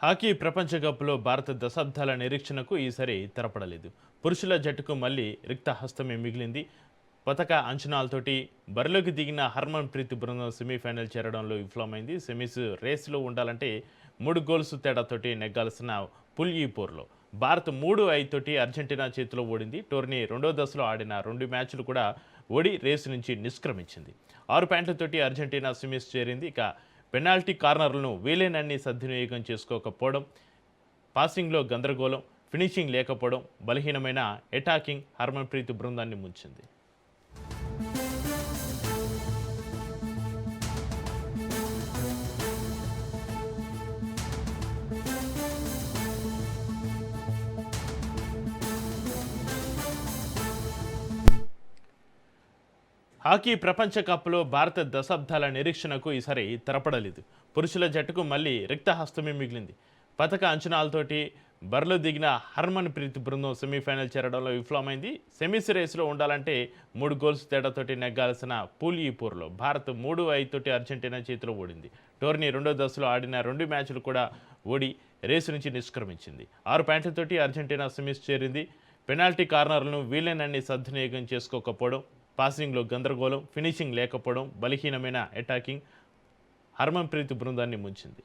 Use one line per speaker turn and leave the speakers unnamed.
Hockey ప్రపంచ కప్లో భారత దశాబ్దాల నిరీక్షణకు ఈసారి తెరపడలేదు. పురుషుల జట్టుకు మళ్లీ రిక్త హస్తమే మిగిలింది. పతక అంచనాలతోటి బరిలోకి దిగిన హర్మన్ ప్రీత్ బృందం సెమీఫైనల్ చేరడంలో విఫలమైంది. సెమీస్ రేసులో ఉండాలంటే 3 గోల్స్ తేడాతోటి నెగ్గాల్సిన పుల్ ఈ పోర్లో భారత్ 3-5 తోటి అర్జెంటీనా చేతిలో ఓడింది. టోర్నీ రెండో దశలో ఆడిన 2 మ్యాచ్లు కూడా ఓడి రేసు నుంచి నిష్క్రమించింది. 6 పాయింట్లతోటి అర్జెంటీనా సెమీస్ చేరింది. ఇక పెనాల్టీ కార్నర్లను వీలైనన్ని సద్వినియోగం చేసుకోకపోవడం, పాసింగ్లో గందరగోళం, ఫినిషింగ్ లేకపోవడం, బలహీనమైన అటాకింగ్ హర్మన్ ప్రీత్ బృందాన్ని ముంచింది. హాకీ ప్రపంచ కప్లో భారత దశాబ్దాల నిరీక్షణకు ఈసారి తెరపడలేదు. పురుషుల జట్టుకు మళ్లీ రిక్త హస్తమే మిగిలింది. పతక అంచనాలతోటి బరిలో దిగిన హర్మన్ ప్రీత్ బృందం సెమీఫైనల్ చేరడంలో విఫలమైంది. సెమీస్ రేసులో ఉండాలంటే 3 గోల్స్ తేడాతోటి నెగ్గాల్సిన పూల్ ఈ పోర్లో భారత్ 3-5 తోటి అర్జెంటీనా చేతిలో ఓడింది. టోర్నీ రెండో దశలో ఆడిన 2 మ్యాచ్లు కూడా ఓడి రేసు నుంచి నిష్క్రమించింది. 6 పాయింట్లతోటి అర్జెంటీనా సెమీస్ చేరింది. పెనాల్టీ కార్నర్లను వీలైనన్ని సద్వినియోగం చేసుకోకపోవడం, పాసింగ్లో గందరగోళం, ఫినిషింగ్ లేకపోవడం, బలహీనమైన అటాకింగ్ హర్మన్ ప్రీత్ బృందాన్ని ముంచింది.